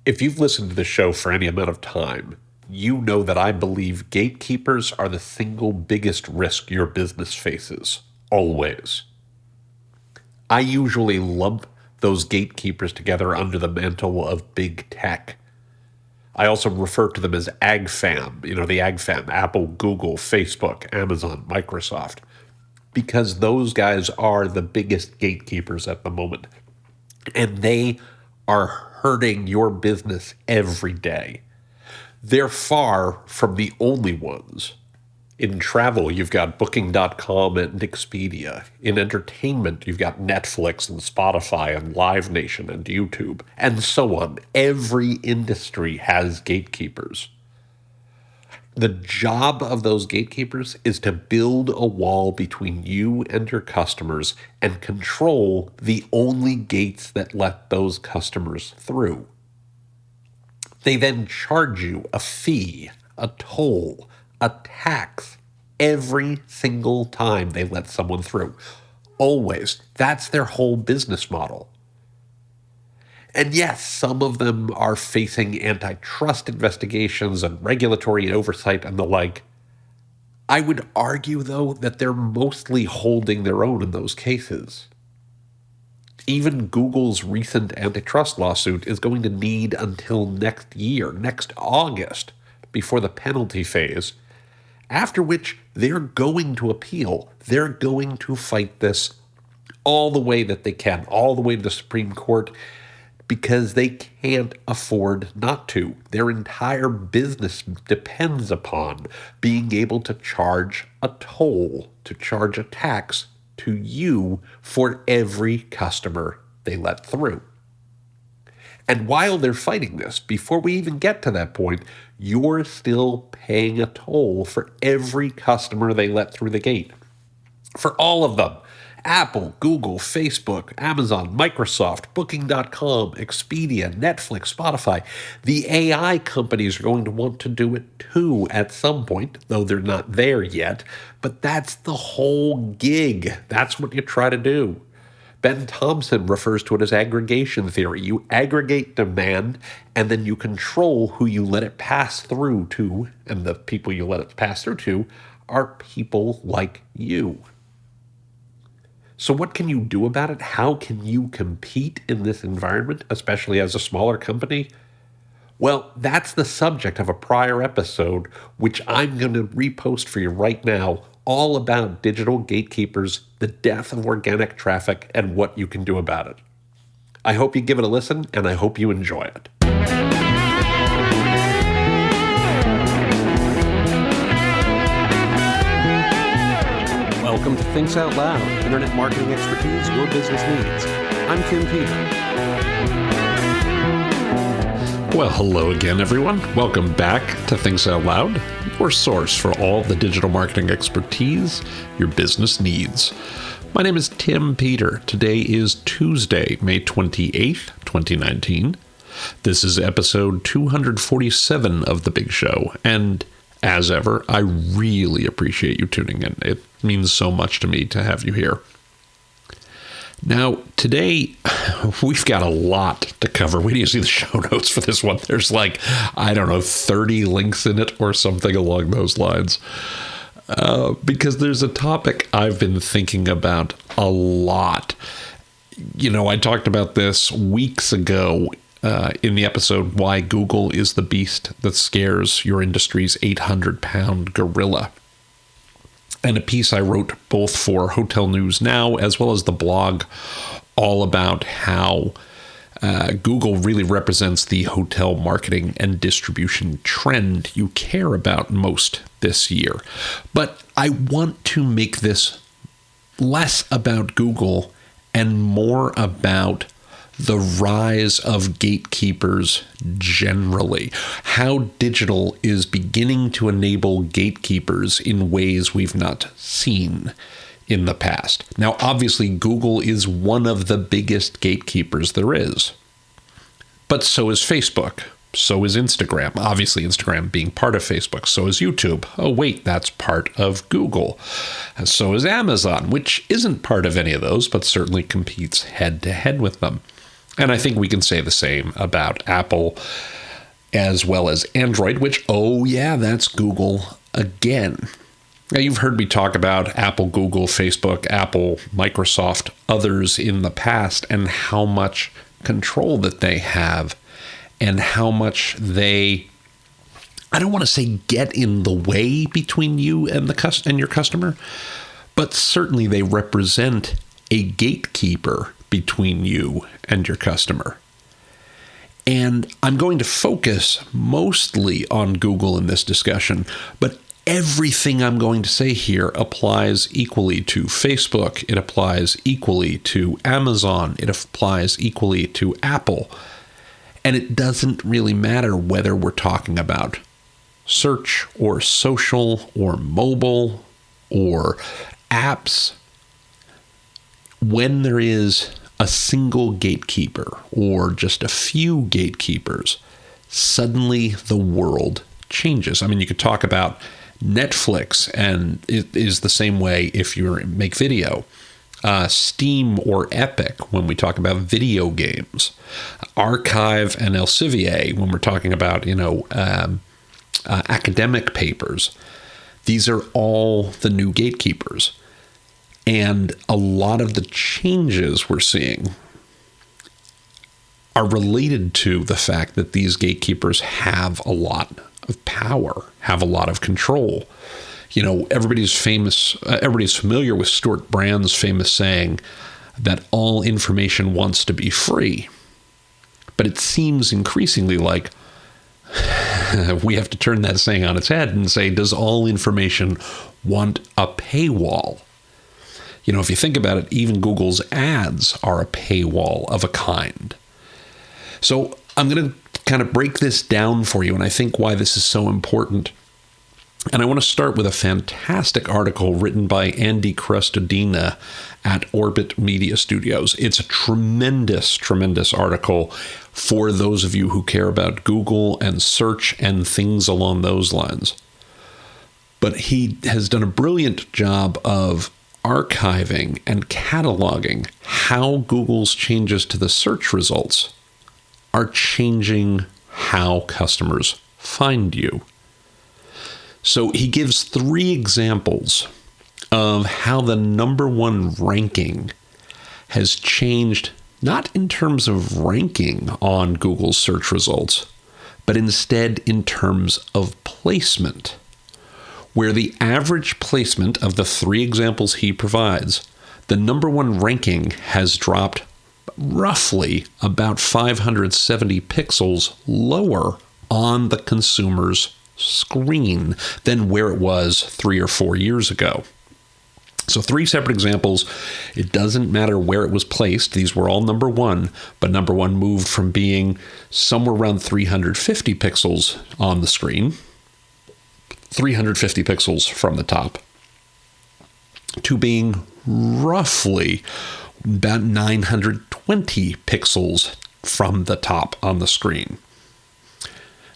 If you've listened to the show for any amount of time, you know that I believe gatekeepers are the single biggest risk your business faces, always. I usually lump those gatekeepers together under the mantle of big tech. I also refer to them as AgFam, the AgFam, Apple, Google, Facebook, Amazon, Microsoft, because those guys are the biggest gatekeepers at the moment. And they are hurting your business every day. They're far from the only ones. In travel, you've got Booking.com and Expedia. In entertainment, you've got Netflix and Spotify and Live Nation and YouTube, and so on. Every industry has gatekeepers. The job of those gatekeepers is to build a wall between you and your customers and control the only gates that let those customers through. They then charge you a fee, a toll, a tax every single time they let someone through. Always. That's their whole business model. And yes, some of them are facing antitrust investigations and regulatory oversight and the like. I would argue, though, that they're mostly holding their own in those cases. Even Google's recent antitrust lawsuit is going to need until next year, next August, before the penalty phase, after which they're going to appeal. They're going to fight this all the way that they can, all the way to the Supreme Court, because they can't afford not to. Their entire business depends upon being able to charge a toll, to charge a tax to you for every customer they let through. And while they're fighting this, before we even get to that point, you're still paying a toll for every customer they let through the gate. For all of them. Apple, Google, Facebook, Amazon, Microsoft, Booking.com, Expedia, Netflix, Spotify. The AI companies are going to want to do it too at some point, though they're not there yet. But that's the whole gig. That's what you try to do. Ben Thompson refers to it as aggregation theory. You aggregate demand, and then you control who you let it pass through to, and the people you let it pass through to are people like you. So what can you do about it? How can you compete in this environment, especially as a smaller company? Well, that's the subject of a prior episode, which I'm going to repost for you right now, all about digital gatekeepers, the death of organic traffic, and what you can do about it. I hope you give it a listen, and I hope you enjoy it. Welcome to Thinks Out Loud, internet marketing expertise your business needs. I'm Tim Peter. Well, hello again, everyone. Welcome back to Thinks Out Loud, your source for all the digital marketing expertise your business needs. My name is Tim Peter. Today is Tuesday, May 28th, 2019. This is episode 247 of The Big Show, and as ever, I really appreciate you tuning in. It means so much to me to have you here. Now, today, we've got a lot to cover. We need to see the show notes for this one. There's 30 links in it or something along those lines. Because there's a topic I've been thinking about a lot. I talked about this weeks ago in the episode, Why Google is the Beast That Scares Your Industry's 800-Pound Gorilla. And a piece I wrote both for Hotel News Now as well as the blog, all about how Google really represents the hotel marketing and distribution trend you care about most this year. But I want to make this less about Google and more about the rise of gatekeepers generally. How digital is beginning to enable gatekeepers in ways we've not seen in the past. Now, obviously, Google is one of the biggest gatekeepers there is. But so is Facebook. So is Instagram. Obviously, Instagram being part of Facebook. So is YouTube. Oh, wait, that's part of Google. And so is Amazon, which isn't part of any of those, but certainly competes head-to-head with them. And I think we can say the same about Apple as well as Android, which, oh yeah, that's Google again. Now, you've heard me talk about Apple, Google, Facebook, Apple, Microsoft, others in the past, and how much control that they have and how much they, I don't want to say get in the way between you and your customer, but certainly they represent a gatekeeper between you and your customer. And I'm going to focus mostly on Google in this discussion, but everything I'm going to say here applies equally to Facebook. It applies equally to Amazon. It applies equally to Apple. And it doesn't really matter whether we're talking about search or social or mobile or apps. When there is a single gatekeeper or just a few gatekeepers, suddenly the world changes. I mean, you could talk about Netflix, and it is the same way if you make video. Steam or Epic when we talk about video games. Archive and Elsevier when we're talking about, academic papers. These are all the new gatekeepers. And a lot of the changes we're seeing are related to the fact that these gatekeepers have a lot of power, have a lot of control. Everybody's familiar with Stuart Brand's famous saying that all information wants to be free. But it seems increasingly like we have to turn that saying on its head and say, does all information want a paywall? If you think about it, even Google's ads are a paywall of a kind. So I'm going to kind of break this down for you, and I think why this is so important. And I want to start with a fantastic article written by Andy Crestodina at Orbit Media Studios. It's a tremendous, tremendous article for those of you who care about Google and search and things along those lines. But he has done a brilliant job of archiving and cataloging how Google's changes to the search results are changing how customers find you. So he gives 3 examples of how the number 1 ranking has changed, not in terms of ranking on Google's search results, but instead in terms of placement, where the average placement of the 3 examples he provides, the number 1 ranking has dropped roughly about 570 pixels lower on the consumer's screen than where it was 3 or 4 years ago. So 3 separate examples. It doesn't matter where it was placed. These were all number 1, but number 1 moved from being somewhere around 350 pixels on the screen, 350 pixels from the top, to being roughly about 920 pixels from the top on the screen.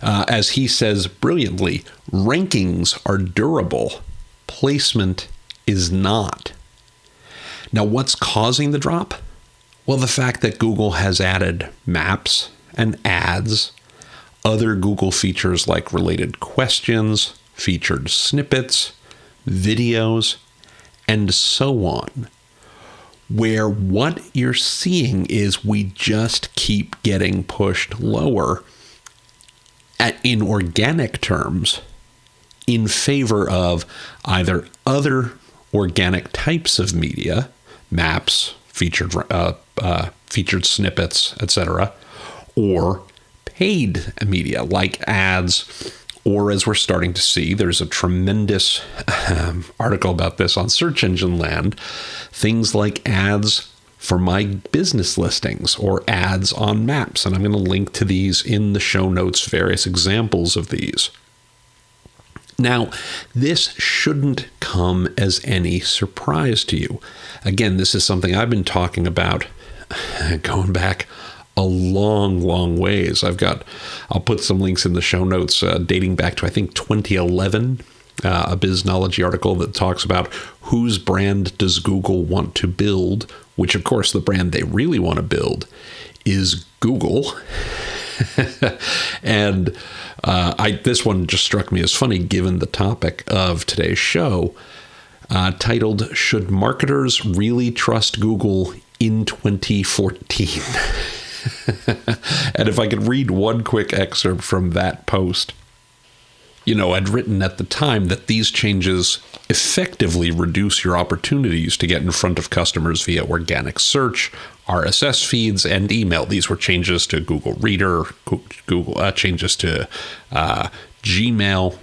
As he says brilliantly, rankings are durable, placement is not. Now, what's causing the drop? Well, the fact that Google has added maps and ads, other Google features like related questions, featured snippets, videos, and so on, where what you're seeing is we just keep getting pushed lower in organic terms in favor of either other organic types of media, maps, featured snippets, etc., or paid media like ads, or as we're starting to see, there's a tremendous article about this on Search Engine Land, things like ads for my business listings or ads on maps. And I'm going to link to these in the show notes, various examples of these. Now, this shouldn't come as any surprise to you. Again, this is something I've been talking about going back a long, long ways. I'll put some links in the show notes dating back to, I think, 2011, a BizNology article that talks about whose brand does Google want to build, which, of course, the brand they really want to build is Google. And this one just struck me as funny given the topic of today's show, titled, "Should Marketers Really Trust Google in 2014?" And if I could read one quick excerpt from that post. I'd written at the time that these changes effectively reduce your opportunities to get in front of customers via organic search, RSS feeds, and email. These were changes to Google Reader, Google changes to Gmail,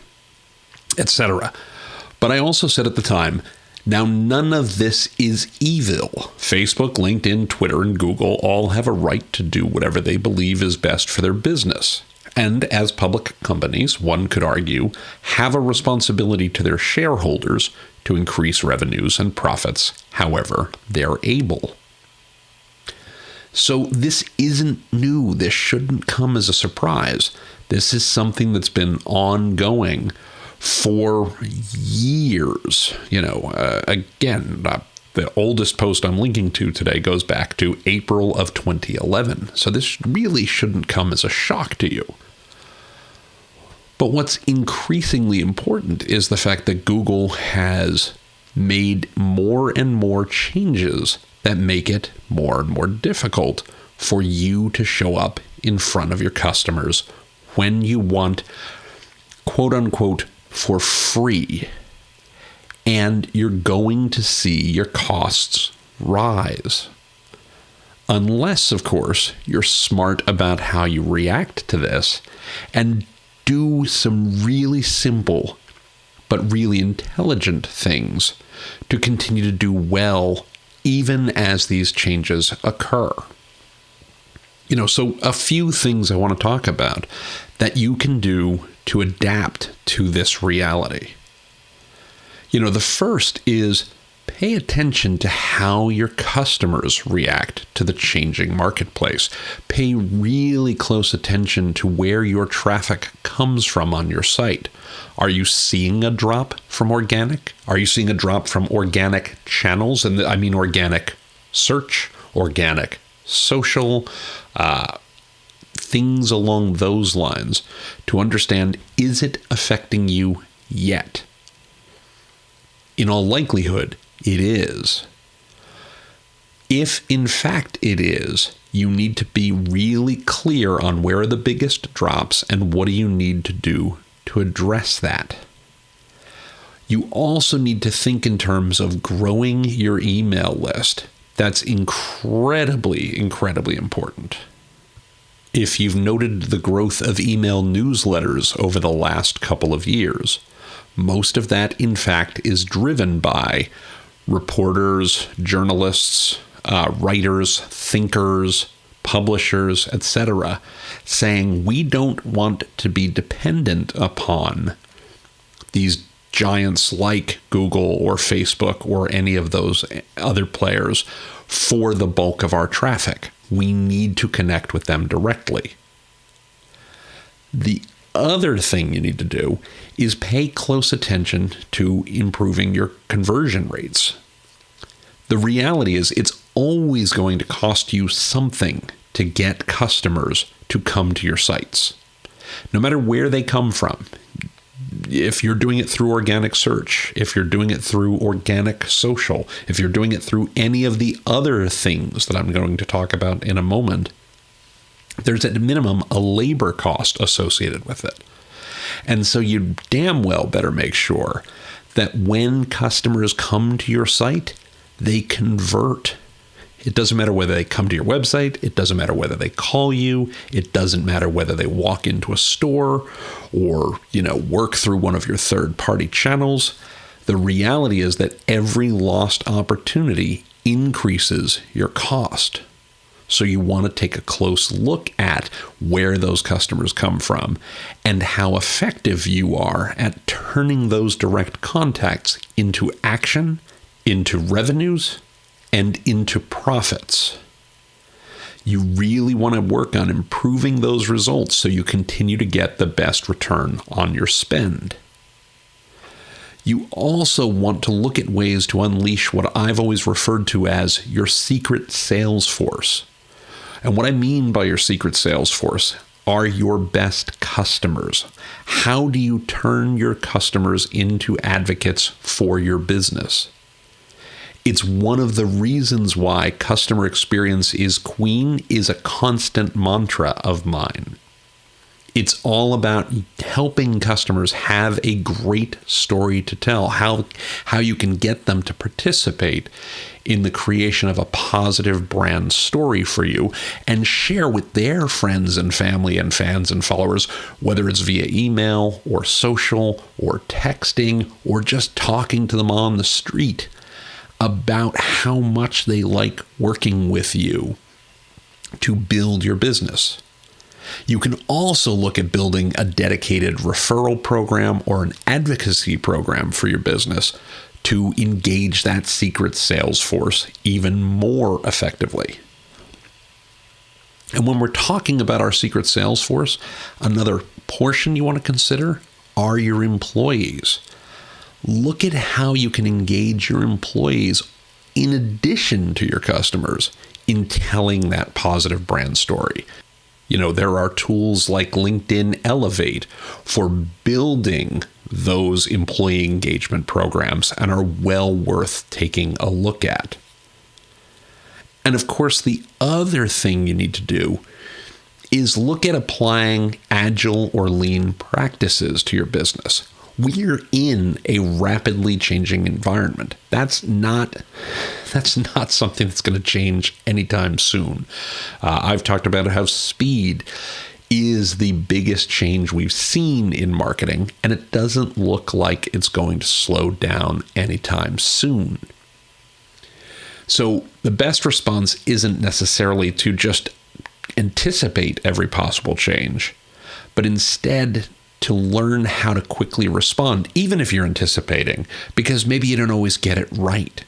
etc. But I also said at the time, now none of this is evil. Facebook, LinkedIn, Twitter, and Google all have a right to do whatever they believe is best for their business. And as public companies, one could argue, have a responsibility to their shareholders to increase revenues and profits however they're able. So this isn't new. This shouldn't come as a surprise. This is something that's been ongoing for years. The oldest post I'm linking to today goes back to April of 2011. So this really shouldn't come as a shock to you. But what's increasingly important is the fact that Google has made more and more changes that make it more and more difficult for you to show up in front of your customers when you want, quote unquote, for free. And you're going to see your costs rise. Unless, of course, you're smart about how you react to this and do some really simple but really intelligent things to continue to do well even as these changes occur. So a few things I want to talk about that you can do to adapt to this reality. The first is pay attention to how your customers react to the changing marketplace. Pay really close attention to where your traffic comes from on your site. Are you seeing a drop from organic? Are you seeing a drop from organic channels? And I mean organic search, organic social, things along those lines to understand, is it affecting you yet? In all likelihood, it is. If in fact it is, you need to be really clear on where are the biggest drops and what do you need to do to address that. You also need to think in terms of growing your email list. That's incredibly, incredibly important. If you've noted the growth of email newsletters over the last couple of years, most of that, in fact, is driven by reporters, journalists, writers, thinkers, publishers, etc., saying we don't want to be dependent upon these giants like Google or Facebook or any of those other players for the bulk of our traffic. We need to connect with them directly. The other thing you need to do is pay close attention to improving your conversion rates. The reality is it's always going to cost you something to get customers to come to your sites, no matter where they come from. If you're doing it through organic search, if you're doing it through organic social, if you're doing it through any of the other things that I'm going to talk about in a moment, there's at minimum a labor cost associated with it. And so you damn well better make sure that when customers come to your site, they convert. It doesn't matter whether they come to your website. It doesn't matter whether they call you. It doesn't matter whether they walk into a store or, work through one of your third-party channels. The reality is that every lost opportunity increases your cost. So you want to take a close look at where those customers come from and how effective you are at turning those direct contacts into action, into revenues, and into profits. You really want to work on improving those results so you continue to get the best return on your spend. You also want to look at ways to unleash what I've always referred to as your secret sales force. And what I mean by your secret sales force are your best customers. How do you turn your customers into advocates for your business? It's one of the reasons why customer experience is queen is a constant mantra of mine. It's all about helping customers have a great story to tell, how you can get them to participate in the creation of a positive brand story for you and share with their friends and family and fans and followers, whether it's via email or social or texting or just talking to them on the street about how much they like working with you to build your business. You can also look at building a dedicated referral program or an advocacy program for your business to engage that secret sales force even more effectively. And when we're talking about our secret sales force, another portion you want to consider are your employees. Look at how you can engage your employees in addition to your customers in telling that positive brand story. There are tools like LinkedIn Elevate for building those employee engagement programs and are well worth taking a look at. And of course, the other thing you need to do is look at applying agile or lean practices to your business. We're in a rapidly changing environment. That's not something that's going to change anytime soon. I've talked about how speed is the biggest change we've seen in marketing, and it doesn't look like it's going to slow down anytime soon. So the best response isn't necessarily to just anticipate every possible change, but instead to learn how to quickly respond, even if you're anticipating, because maybe you don't always get it right.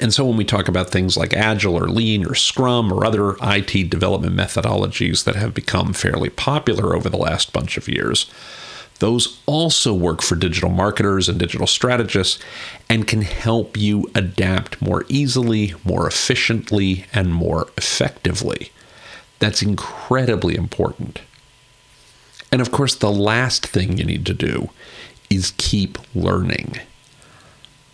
And so when we talk about things like Agile or Lean or Scrum or other IT development methodologies that have become fairly popular over the last bunch of years, those also work for digital marketers and digital strategists and can help you adapt more easily, more efficiently, and more effectively. That's incredibly important. And of course, the last thing you need to do is keep learning.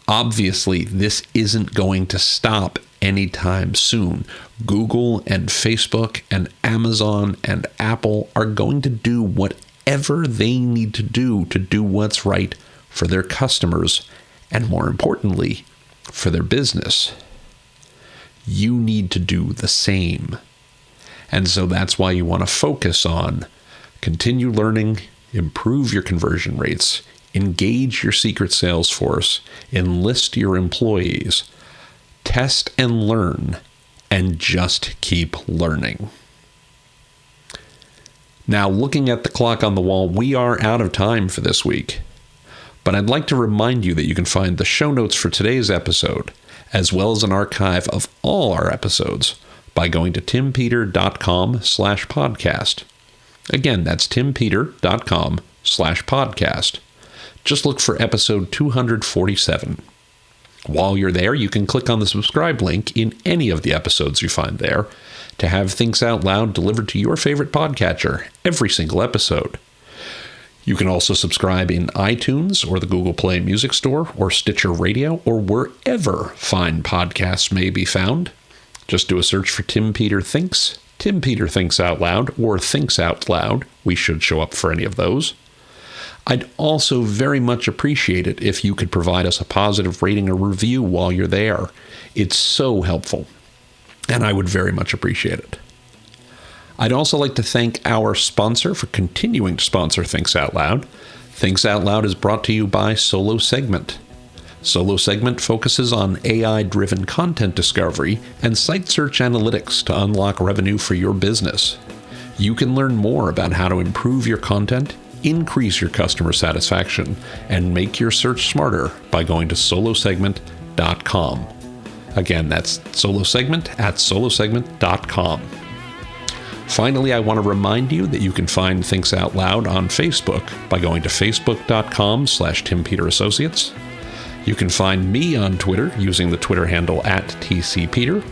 Obviously, this isn't going to stop anytime soon. Google and Facebook and Amazon and Apple are going to do whatever they need to do what's right for their customers and, more importantly, for their business. You need to do the same. And so that's why you want to focus on continue learning, improve your conversion rates, engage your secret sales force, enlist your employees, test and learn, and just keep learning. Now, looking at the clock on the wall, we are out of time for this week. But I'd like to remind you that you can find the show notes for today's episode, as well as an archive of all our episodes, by going to timpeter.com/podcast. Again, that's timpeter.com/podcast. Just look for episode 247. While you're there, you can click on the subscribe link in any of the episodes you find there to have Thinks Out Loud delivered to your favorite podcatcher every single episode. You can also subscribe in iTunes or the Google Play Music Store or Stitcher Radio or wherever fine podcasts may be found. Just do a search for Tim Peter Thinks, Tim Peter Thinks Out Loud, or Thinks Out Loud. We should show up for any of those. I'd also very much appreciate it if you could provide us a positive rating or review while you're there. It's so helpful, and I would very much appreciate it. I'd also like to thank our sponsor for continuing to sponsor Thinks Out Loud. Thinks Out Loud is brought to you by Solo Segment. Solo Segment focuses on AI-driven content discovery and site search analytics to unlock revenue for your business. You can learn more about how to improve your content, increase your customer satisfaction, and make your search smarter by going to solosegment.com. Again, that's solosegment at solosegment.com. Finally, I want to remind you that you can find Thinks Out Loud on Facebook by going to facebook.com/TimPeterAssociates. You can find me on Twitter using the Twitter handle @TCPeter,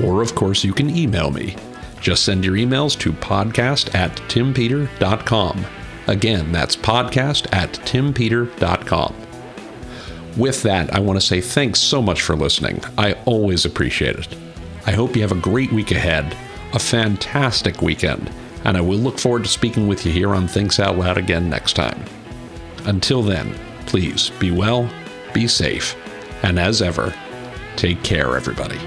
Or, of course, you can email me. Just send your emails to podcast@timpeter.com. Again, that's podcast@timpeter.com. With that, I want to say thanks so much for listening. I always appreciate it. I hope you have a great week ahead, a fantastic weekend, and I will look forward to speaking with you here on Thinks Out Loud again next time. Until then, please be well, be safe, and as ever, take care, everybody.